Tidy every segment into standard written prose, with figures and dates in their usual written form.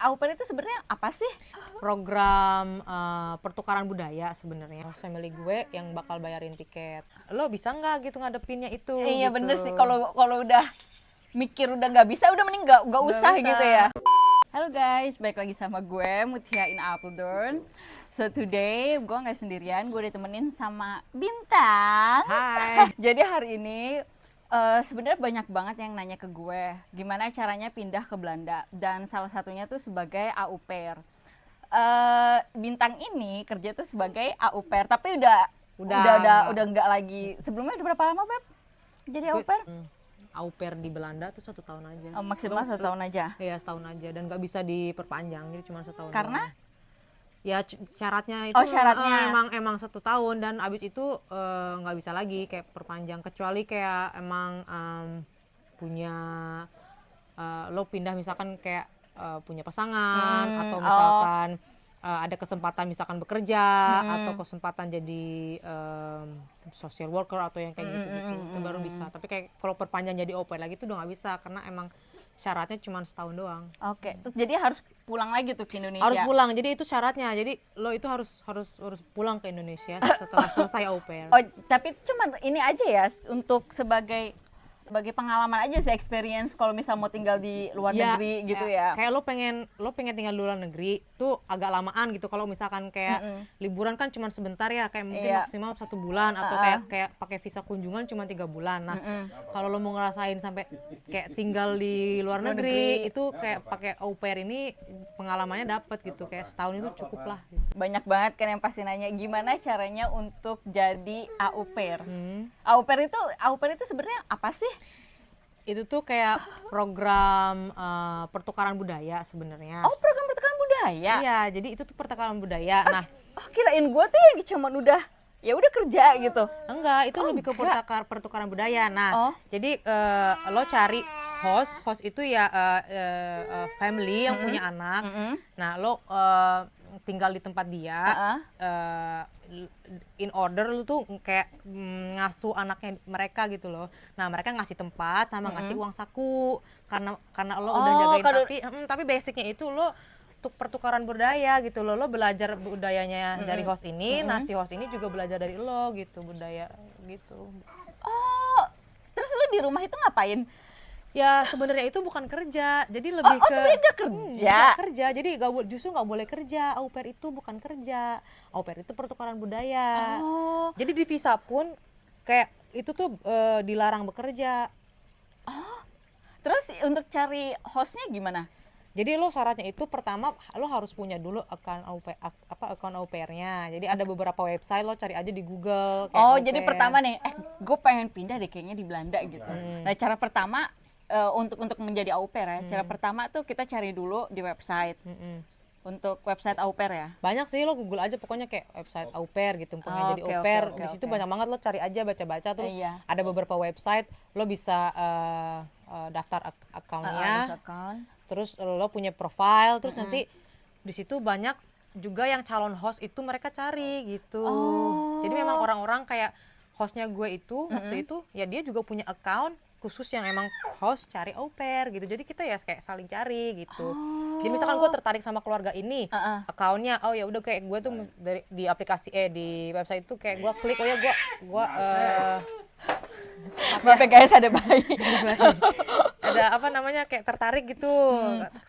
au pair itu sebenarnya apa sih? Program pertukaran budaya sebenarnya. Family gue yang bakal bayarin tiket. Lo bisa nggak gitu ngadepinnya itu? Iya gitu. bener sih, kalau udah mikir udah nggak bisa, udah mending nggak usah gitu ya. Halo guys, balik lagi sama gue Mutia in Apeldoorn. So today gue nggak sendirian, gue ditemenin sama Bintang. Hai. Jadi hari ini sebenarnya banyak banget yang nanya ke gue gimana caranya pindah ke Belanda, dan salah satunya tuh sebagai au pair. Bintang ini kerja tuh sebagai au pair, tapi udah nggak lagi. Sebelumnya udah berapa lama Beb jadi au pair? Au pair di Belanda tuh 1 tahun aja. Maksimal 1 tahun aja. Iya, setahun aja, dan nggak bisa diperpanjang, jadi cuma setahun. Karena? Doang. Ya syaratnya itu syaratnya. emang 1 tahun, dan abis itu nggak bisa lagi kayak perpanjang, kecuali kayak emang punya lo pindah misalkan kayak punya pasangan atau misalkan ada kesempatan misalkan bekerja atau kesempatan jadi social worker atau yang kayak gitu itu baru bisa. Tapi kayak kalau perpanjang jadi au pair lagi tuh udah nggak bisa, karena emang syaratnya cuma setahun doang. Oke, jadi harus pulang lagi tuh ke Indonesia. Harus pulang, jadi itu syaratnya. Jadi lo itu harus pulang ke Indonesia setelah selesai au pair. Oh, tapi cuma ini aja ya, untuk sebagai pengalaman aja sih, experience kalau misal mau tinggal di luar negeri gitu ya. Kayak lo pengen tinggal di luar negeri tuh agak lamaan gitu. Kalau misalkan kayak liburan kan cuma sebentar ya, kayak mungkin maksimal 1 bulan atau kayak pakai visa kunjungan cuma 3 bulan. Nah, kalau lo mau ngerasain sampai kayak tinggal di luar negeri itu kayak pakai au pair ini pengalamannya dapet gitu. Kayak setahun itu cukup lah gitu. Banyak banget kan yang pasti nanya gimana caranya untuk jadi au pair. Au pair itu sebenarnya apa sih? Itu tuh kayak program pertukaran budaya sebenarnya. Oh, program pertukaran budaya. Iya, jadi itu tuh pertukaran budaya. Nah, kirain gue tuh yang cuma udah kerja gitu. enggak, itu lebih ke pertukaran budaya. Nah, jadi lo cari host itu ya family yang punya anak. Nah, lo tinggal di tempat dia. In order lu tuh kayak ngasuh anaknya mereka gitu loh. Nah, mereka ngasih tempat sama ngasih uang saku karena lo udah jagain, tapi basicnya itu lo untuk pertukaran budaya gitu loh. Lo belajar budayanya dari host ini, nah si host ini juga belajar dari lo gitu, budaya gitu. Oh, terus lo di rumah itu ngapain? Ya sebenarnya itu bukan kerja, jadi lebih ke sebenarnya nggak kerja. Nggak kerja, jadi justru nggak boleh kerja. Au pair itu bukan kerja, au pair itu pertukaran budaya. Jadi di visa pun kayak itu tuh dilarang bekerja. Terus untuk cari hostnya gimana? Jadi lo syaratnya itu pertama lo harus punya dulu akun au pairnya. Jadi ada beberapa website, lo cari aja di Google. Jadi pertama nih, gue pengen pindah deh kayaknya di Belanda gitu. Nah, cara pertama untuk menjadi au pair ya, cara pertama tuh kita cari dulu di website. Untuk website au pair ya. Banyak sih, lo Google aja pokoknya kayak website au pair gitu, pengen jadi au pair. Di situ banyak banget, lo cari aja baca-baca, terus ada beberapa website lo bisa daftar akunnya. Terus lo punya profile, terus nanti di situ banyak juga yang calon host itu mereka cari gitu. Jadi memang orang-orang kayak hostnya gue itu waktu itu ya dia juga punya account khusus yang emang host cari au pair gitu. Jadi kita ya kayak saling cari gitu. Jadi misalkan gue tertarik sama keluarga ini, accountnya, oh ya udah kayak gue tuh di aplikasi di website itu kayak gue klik, oh ya gue Maaf ya guys, ada bayi. Ada apa namanya kayak tertarik gitu.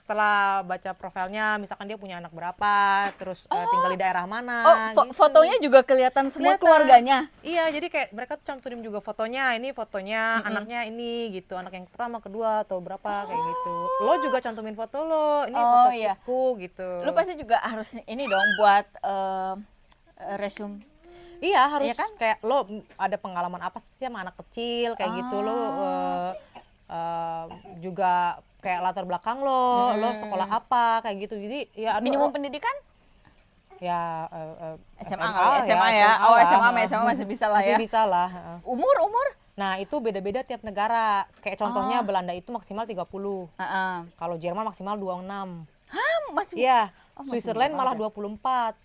Setelah baca profilnya, misalkan dia punya anak berapa, terus tinggal di daerah mana. Gitu. Fotonya juga kelihatan semua keluarganya. Iya, jadi kayak mereka tuh cantumin juga fotonya. Ini fotonya anaknya ini gitu, anak yang pertama, kedua atau berapa kayak gitu. Lo juga cantumin foto lo, ini fotoku gitu. Lo pasti juga harus ini dong buat resume. Iya, harus kan? Kayak lo ada pengalaman apa sih sama anak kecil kayak gitu. Lo juga kayak latar belakang lo sekolah apa kayak gitu. Jadi ya minimum pendidikan? Ya SMA ya. SMA masih bisa lah ya. Masih bisa lah. Umur? Nah, itu beda-beda tiap negara. Kayak contohnya Belanda itu maksimal 30. Kalau Jerman maksimal 26. Masih? Iya. Switzerland malah 24.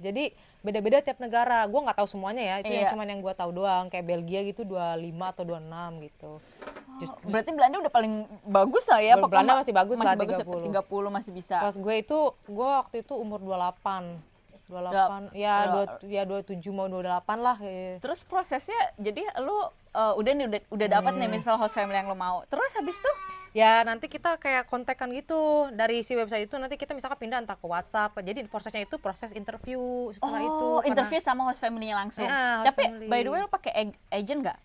Jadi beda-beda tiap negara. Gue nggak tahu semuanya ya. Itu yang cuman yang gue tahu doang. Kayak Belgia gitu 25 atau 26 gitu. Berarti Belanda udah paling bagus lah ya. Belanda masih bagus lah, 30 masih bisa. Pas gue waktu itu umur 28 ya 27 mau 28 lah. Terus prosesnya jadi lu udah dapat nih misal host family yang lu mau. Terus habis tuh ya nanti kita kayak kontekan gitu dari si website itu, nanti kita misalkan pindah entah ke WhatsApp. Jadi prosesnya itu proses interview setelah itu. Interview sama host family-nya langsung. Ya, tapi by the way lu pakai agent nggak?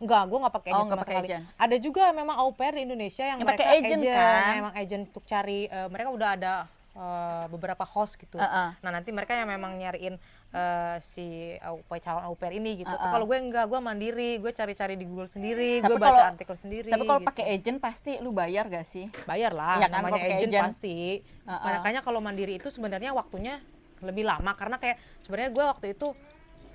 Enggak, gue nggak pakai agent sama sekali. Ada juga memang au pair di Indonesia yang mereka agent kan? Memang agent untuk cari, mereka udah ada beberapa host gitu. Nah nanti mereka yang memang nyariin si calon au pair ini gitu. Kalau gue enggak, gue mandiri, gue cari-cari di Google sendiri, gue baca artikel sendiri. Tapi kalau gitu. pakai agent pasti lu bayar gak sih? Bayar lah, ya kan, namanya agent pasti. Makanya kalau mandiri itu sebenarnya waktunya lebih lama, karena kayak sebenarnya gue waktu itu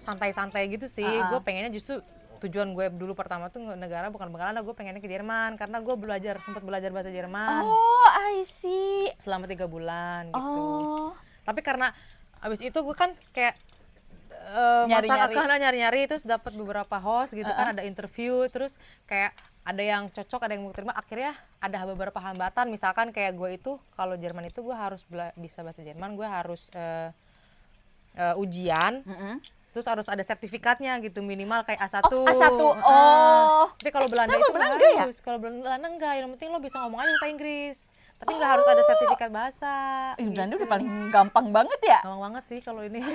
santai-santai gitu sih. Gue pengennya justru tujuan gue dulu pertama tuh negara bukan Belanda, gue pengennya ke Jerman karena gue sempat belajar bahasa Jerman. Oh, I see. Selama 3 bulan gitu. Tapi karena abis itu gue kan kayak nyari-nyari terus dapat beberapa host gitu kan, ada interview, terus kayak ada yang cocok, ada yang mau terima. Akhirnya ada beberapa hambatan, misalkan kayak gue itu kalau Jerman itu gue harus bisa bahasa Jerman, gue harus ujian. Terus harus ada sertifikatnya gitu, minimal kayak A1. A1. Tapi kalau Belanda itu Belanda harus. Kalau Belanda enggak, yang penting lo bisa ngomong aja bahasa Inggris. Tapi nggak harus ada sertifikat bahasa. Gitu. Belanda udah paling gampang banget ya? Gampang banget sih kalau ini.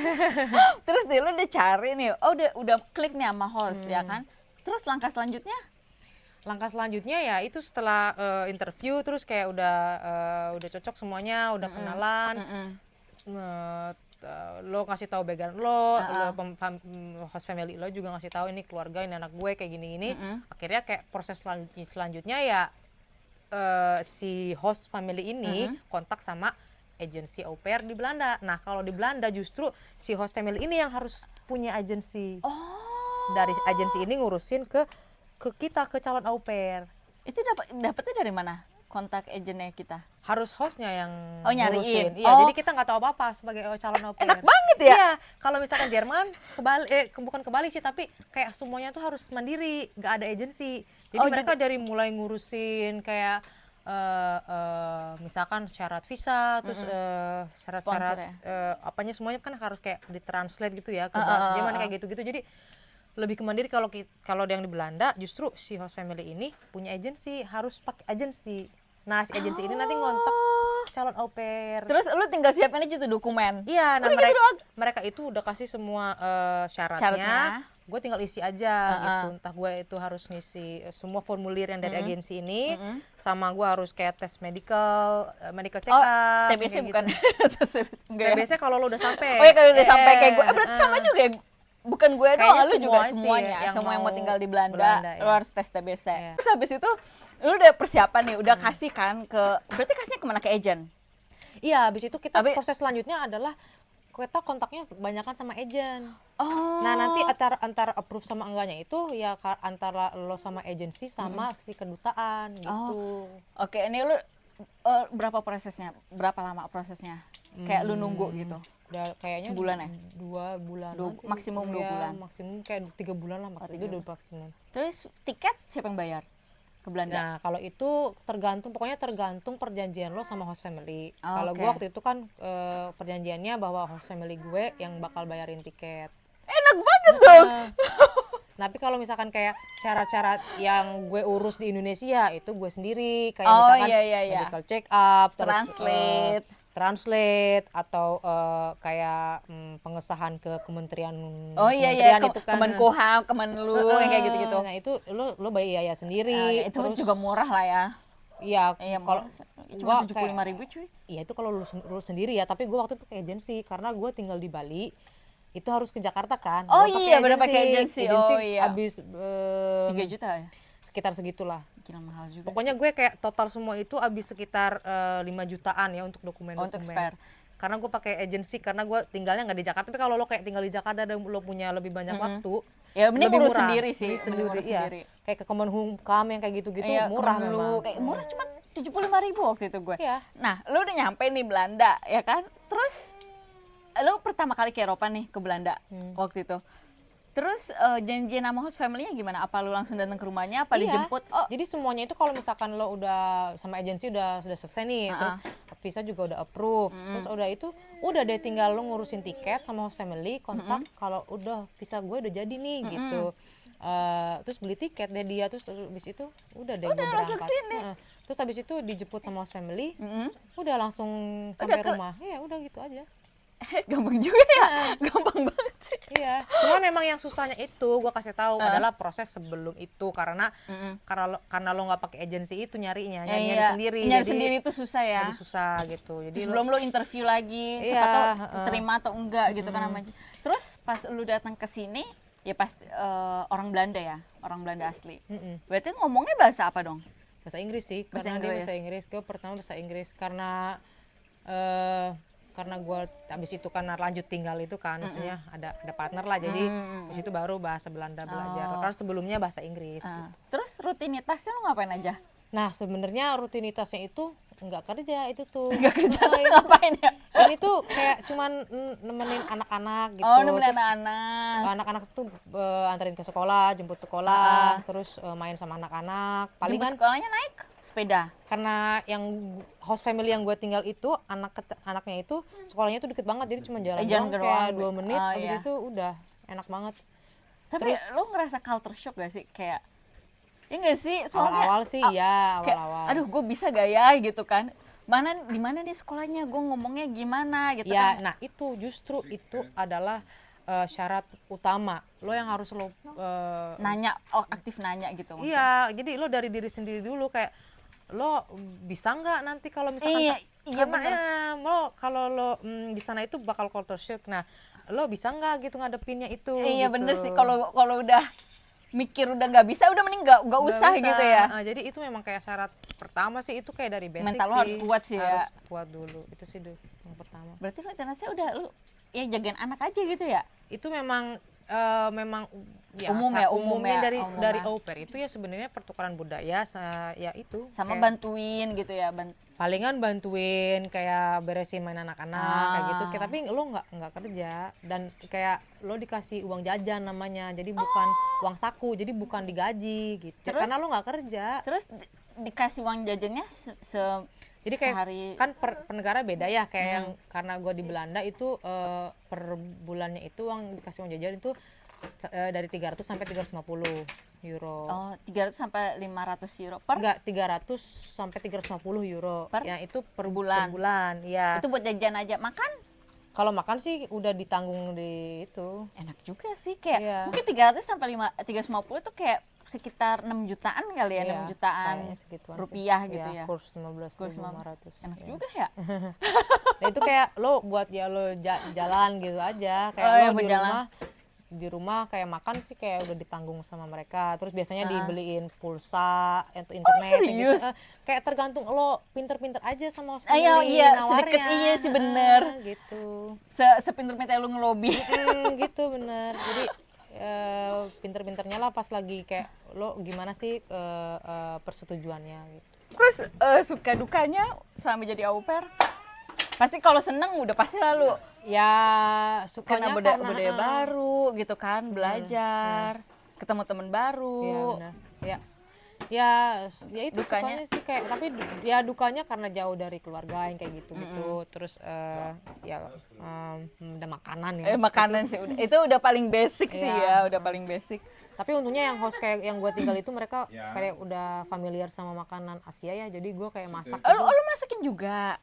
Terus deh lo udah cari nih, udah klik nih sama host ya kan? Terus langkah selanjutnya? Langkah selanjutnya ya itu setelah interview, terus kayak udah cocok semuanya, udah kenalan. Lo kasih tahu background lo, host family lo juga ngasih tahu ini keluarga, ini anak gue kayak gini-gini. Akhirnya kayak proses selanjutnya ya si host family ini kontak sama agensi au pair di Belanda. Nah kalau di Belanda justru si host family ini yang harus punya agensi. Dari agensi ini ngurusin ke kita, ke calon au pair. Itu dapetnya dari mana? Kontak agentnya kita? Harus hostnya yang nyariin. Ngurusin. Iya, jadi kita nggak tahu apa-apa sebagai calon au pair. Enak banget ya? Iya, kalau misalkan Jerman bukan kebalik sih, tapi kayak semuanya tuh harus mandiri, nggak ada agensi. Jadi mereka dari mulai ngurusin kayak misalkan syarat visa, terus syarat-syarat apanya semuanya kan harus kayak ditranslate gitu ya ke bahasa Jerman kayak gitu-gitu. Jadi lebih ke mandiri. Kalau yang di Belanda justru si host family ini punya agensi, harus pakai agensi. Nah si agensi ini nanti ngontak calon au pair. Terus lu tinggal siapin aja tuh dokumen? Iya, nah mereka itu udah kasih semua syaratnya. Gue tinggal isi aja gitu. Entah gue itu harus ngisi semua formulir yang dari agensi ini, sama gue harus kayak tes medical check up. TBC bukan? Gitu. TBC kalau lo udah sampai. Oh ya kalau udah sampai kayak gue, berarti sama juga ya? Bukan gue doang, lu juga semuanya. Semua yang mau tinggal di Belanda lu harus tes TBC. Terus habis itu lu udah persiapan nih, udah kasih kan berarti kasihnya kemana, ke agent? Iya, habis itu proses selanjutnya adalah kita kontaknya kebanyakan sama agent. Nah nanti antara approve sama enggaknya itu ya antara lo sama agensi sama si kedutaan gitu. Oke, ini lu berapa prosesnya? Berapa lama prosesnya? Kayak lu nunggu gitu? Udah kayaknya sebulan ya? 2 bulan. Maksimum 2 bulan? Maksimum kayak 3 bulan lah maksudnya, itu udah maksimum. Terus tiket siapa yang bayar ke Belanda? Nah kalau itu pokoknya tergantung perjanjian lo sama host family. Kalau gue waktu itu kan perjanjiannya bahwa host family gue yang bakal bayarin tiket. Enak banget dong! Tapi kalau misalkan kayak syarat-syarat yang gue urus di Indonesia itu gue sendiri, kayak misalkan medical check up, translate atau kayak pengesahan ke kementerian itu kan, Kemenkumham, Kemenlu kayak gitu-gitu. Nah itu lo bayar sendiri. Itu terus, juga murah lah ya. Iya, kalau cuma 75.000 cuy. Iya itu kalau lu sendiri ya, tapi gue waktu itu pakai agensi karena gue tinggal di Bali. Itu harus ke Jakarta kan. Bener pakai agensi. Habis 3 juta ya? Sekitar segitulah. Gila mahal juga. Pokoknya gue kayak total semua itu habis sekitar 5 jutaan ya untuk dokumen. Untuk spare. Karena gue pakai agensi, karena gue tinggalnya nggak di Jakarta. Tapi kalau lo kayak tinggal di Jakarta dan lo punya lebih banyak waktu, ya mending lebih ngurus murah. sendiri sih. Sendiri. Kayak ke Kemenkumham yang kayak gitu-gitu murah memang. Kayak murah cuma 75.000 waktu itu gue. Iya. Nah, lo udah nyampe nih Belanda ya kan? Terus lo pertama kali ke Eropa nih, ke Belanda waktu itu. Terus janjian sama host family-nya gimana? Apa lu langsung datang ke rumahnya? Apa dijemput? Oh, jadi semuanya itu kalau misalkan lo udah sama agensi sudah selesai nih, terus visa juga udah approve, terus udah itu udah deh tinggal lo ngurusin tiket sama host family, kontak kalau udah visa gue udah jadi nih gitu. Terus beli tiket deh dia, terus habis itu udah deh gue berangkat. Terus habis itu dijemput sama host family, udah langsung sampai rumah. Ya udah gitu aja. Gampang juga ya, gampang banget sih. Iya, cuman memang yang susahnya itu gue kasih tahu adalah proses sebelum itu karena lo nggak pakai agensi itu nyari sendiri. Nyari sendiri itu susah ya. Jadi susah gitu. Jadi sebelum lo interview lagi, siapa tahu terima atau enggak gitu kan namanya. Terus pas lu datang ke sini, ya pas orang Belanda ya, orang Belanda asli. Berarti ngomongnya bahasa apa dong? Bahasa Inggris sih, bahasa Inggris. Gue pertama bahasa Inggris karena gue habis itu karena lanjut tinggal itu kan, maksudnya ada partner lah, jadi habis itu baru bahasa Belanda belajar. Karena sebelumnya bahasa Inggris. Gitu. Terus rutinitasnya lo ngapain aja? Nah sebenarnya rutinitasnya itu nggak kerja itu tuh. Nggak kerja tuh ngapain ya? Ini tuh kayak cuman nemenin anak-anak gitu. Oh, nemenin anak-anak. Anak-anak tuh anterin ke sekolah, jemput sekolah, terus main sama anak-anak. Palingan sekolahnya naik sepeda. Karena yang host family yang gue tinggal itu anaknya itu sekolahnya tuh deket banget, jadi cuma jalan kayak 2 menit, habis itu udah enak banget. Tapi lo ngerasa culture shock gak sih, kayak ya nggak sih, soalnya awal-awal sih ya awal-awal. Aduh, gue bisa gak ya gitu kan? Di mana nih sekolahnya? Gue ngomongnya gimana gitu ya, kan? Nah itu justru itu adalah syarat utama lo yang harus lo nanya, aktif nanya gitu maksudnya. Iya, jadi lo dari diri sendiri dulu kayak lo bisa nggak nanti kalau misalkan lo kalau lo di sana itu bakal culture shock. Nah, lo bisa nggak gitu ngadepinnya itu? Iya gitu. Bener sih, kalau udah mikir udah nggak bisa, udah mending nggak usah gitu ya. Jadi itu memang kayak syarat pertama sih, itu kayak dari basic. Mental lo harus kuat sih ya. Harus kuat dulu, itu sih yang pertama. Berarti rutinitasnya udah lu ya jagain anak aja gitu ya? Itu memang ya, umumnya dari au pair itu ya sebenarnya pertukaran budaya ya itu sama kayak, bantuin gitu ya, palingan bantuin kayak beresin main anak-anak kayak gitu, tapi lo nggak kerja dan kayak lo dikasih uang jajan namanya, jadi bukan uang saku, jadi bukan digaji gitu. Terus, karena lo nggak kerja. Terus dikasih uang jajannya jadi kayak sehari. Kan per negara beda ya, kayak yang karena gue di Belanda itu per bulannya itu uang dikasih uang jajan itu dari 300 sampai 350 euro. Oh, 300 sampai 500 euro per? Enggak, 300 sampai 350 euro. Per? Ya itu per bulan, ya. Itu buat jajan aja. Makan? Kalau makan sih udah ditanggung di itu. Enak juga sih, kayak mungkin 300 sampai 350 itu kayak sekitar 6 jutaan kali ya, 6 jutaan rupiah sih. gitu ya. Kurs 15.500. Enak juga ya. Nah, itu kayak lo buat ya lo jalan gitu aja, kayak lo di rumah kayak makan sih kayak udah ditanggung sama mereka. Terus biasanya dibeliin pulsa untuk internet gitu. Kayak tergantung lo pinter-pinter aja sama host family nawarnya. Iya sih bener. Gitu. Sepinter-pinter lo ngelobi. Gitu bener. Jadi pinter-pinternya lah pas lagi kayak lo gimana sih persetujuannya gitu. Terus suka dukanya selama jadi au pair? Pasti kalau seneng udah pasti lalu ya sukanya karena budaya baru gitu kan, belajar, ketemu teman baru. Ya itu dukanya sih kayak, tapi ya dukanya karena jauh dari keluarga yang kayak gitu. Terus ada makanan ya. Makanan sih itu udah paling basic sih ya, udah paling basic. Tapi untungnya yang host kayak yang gue tinggal itu mereka kayak udah familiar sama makanan Asia ya, jadi gue kayak masak. Lo masakin juga?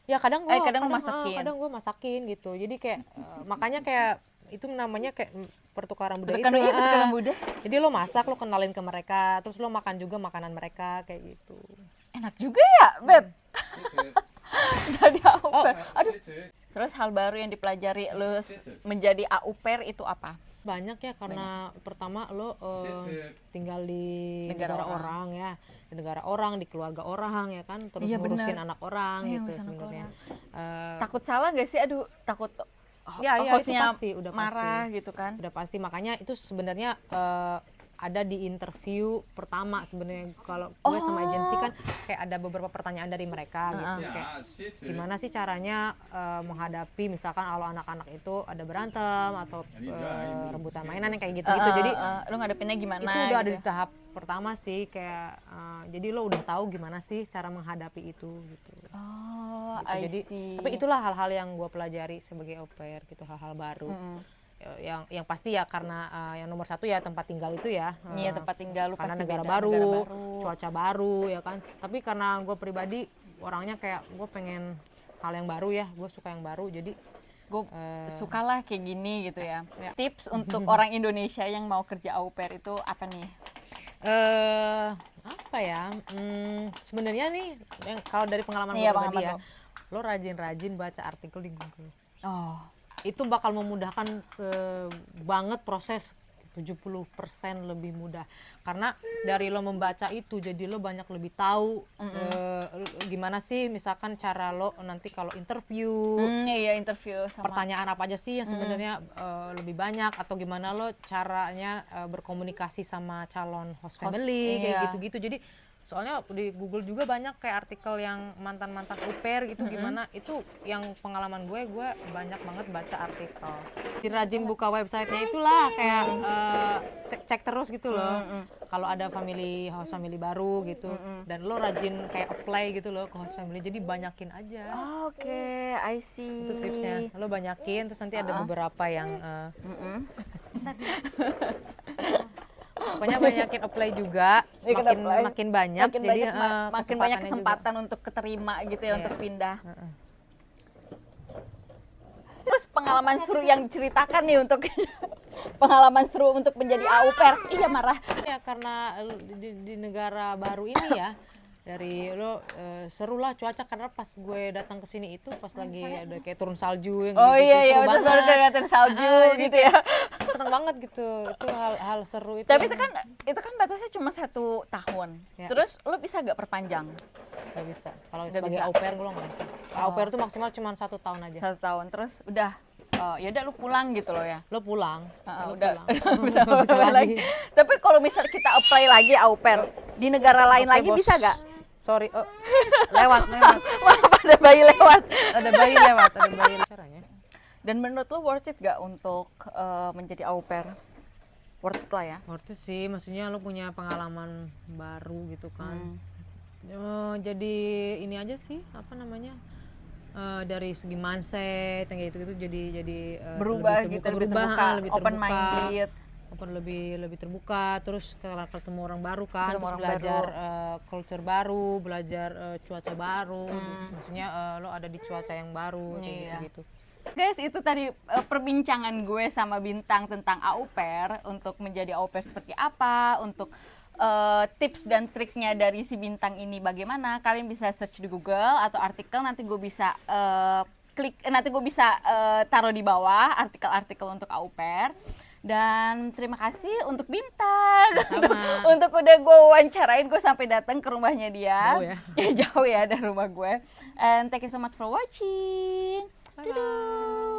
Ya kadang gue masakin gitu, jadi kayak makanya kayak itu namanya kayak pertukaran budaya itu. Jadi lo masak, lo kenalin ke mereka, terus lo makan juga makanan mereka kayak gitu. Enak juga ya, Beb. Jadi au pair. Aduh. Terus hal baru yang dipelajari lo menjadi au pair itu apa? Banyak ya, karena pertama lo tinggal di negara orang ya, di negara orang, di keluarga orang ya kan, terus ngurusin anak orang gitu sebenarnya. Takut salah gak sih? Aduh, takut hostnya udah marah pasti. Gitu kan. Udah pasti, makanya itu sebenarnya ada di interview pertama sebenarnya. Kalau gue sama agensi kan kayak ada beberapa pertanyaan dari mereka gitu, kayak gimana sih caranya menghadapi misalkan kalau anak-anak itu ada berantem atau rebutan mainan yang kayak gitu-gitu. Jadi lo ngadepinnya gimana? itu udah ada gitu di tahap pertama sih, kayak jadi lo udah tahu gimana sih cara menghadapi itu gitu. Oh, Gitu. I Jadi see. tapi itulah hal-hal yang gue pelajari sebagai au pair gitu, hal-hal baru. Yang pasti ya karena yang nomor satu ya tempat tinggal itu ya. Iya, tempat tinggal lu karena pasti negara beda, baru, negara baru. cuaca baru ya kan. Tapi karena gue pribadi orangnya kayak gue pengen hal yang baru ya, gue suka yang baru, jadi Gue sukalah kayak gini gitu ya. Ya. Tips untuk orang Indonesia yang mau kerja au pair itu apa nih? apa ya? Sebenarnya nih yang kalau dari pengalaman gue Iya, pribadi pengalaman ya, lo rajin-rajin baca artikel di Google. Oh, Itu bakal memudahkan banget proses, 70% lebih mudah. Karena dari lo membaca itu jadi lo banyak lebih tahu gimana sih misalkan cara lo nanti kalau interview, iya interview sama pertanyaan apa aja sih yang sebenarnya lebih banyak, atau gimana lo caranya berkomunikasi sama calon host family kayak iya. gitu-gitu. Jadi soalnya di Google juga banyak kayak artikel yang mantan-mantan au pair gitu, gimana itu yang pengalaman gue banyak banget baca artikel. Jadi rajin buka websitenya itulah kayak cek terus gitu loh. Kalau ada host family baru gitu, dan lo rajin kayak apply gitu loh ke host family, jadi banyakin aja. Oke, I see. Itu tipsnya, lo banyakin terus nanti ada beberapa yang pokoknya banyakin apply juga, makin banyak, makin jadi banyak, makin banyak kesempatannya kesempatan untuk keterima gitu ya, Iya. untuk pindah. Terus pengalaman seru yang diceritakan nih untuk pengalaman seru untuk menjadi au pair. Iya, marah. ya karena di negara baru ini ya, dari lo seru lah cuaca, karena pas gue datang ke sini itu pas lagi ada kayak turun salju yang Oh gitu, iya iya, seru terus baru banget. kelihatan salju gitu ya. Seneng banget gitu, itu hal seru itu. Tapi itu kan batasnya cuma 1 tahun. Ya. Terus lo bisa gak perpanjang? Gak bisa, kalau Nggak sebagai bisa. au pair gue nggak bisa. Au pair tuh maksimal cuma 1 tahun aja. 1 tahun terus udah ya udah lu pulang gitu loh ya. Lo pulang, lo Udah pulang. bisa Nggak bisa apply lagi. Tapi kalau misal kita apply lagi au pair di negara lain Oke, lagi bos. bisa gak? Sorry, lewat. Maaf, ada bayi lewat. Ada bayi lewat. Caranya. Dan menurut lo worth it gak untuk menjadi au pair? Worth it lah ya. Worth it sih, maksudnya lo punya pengalaman baru gitu kan. Jadi ini aja sih, apa namanya? Dari segi mindset yang gitu jadi Berubah lebih gitu, terbuka, lebih terbuka, lebih open terbuka. minded. Lebih terbuka, terus ketemu orang baru kan, Ketemu terus orang belajar culture baru, belajar cuaca baru, maksudnya lo ada di cuaca yang baru Iya. kayak gitu. Guys, itu tadi perbincangan gue sama Bintang tentang au pair, untuk menjadi au pair seperti apa, untuk tips dan triknya dari si Bintang ini bagaimana. Kalian bisa search di Google atau artikel, nanti gue bisa nanti gue bisa taruh di bawah artikel-artikel untuk au pair. Dan terima kasih untuk Bintang untuk udah gue wawancarain, gue sampai datang ke rumahnya dia. Jauh ya? Jauh ya dari rumah gue. And thank you so much for watching. Bye-bye.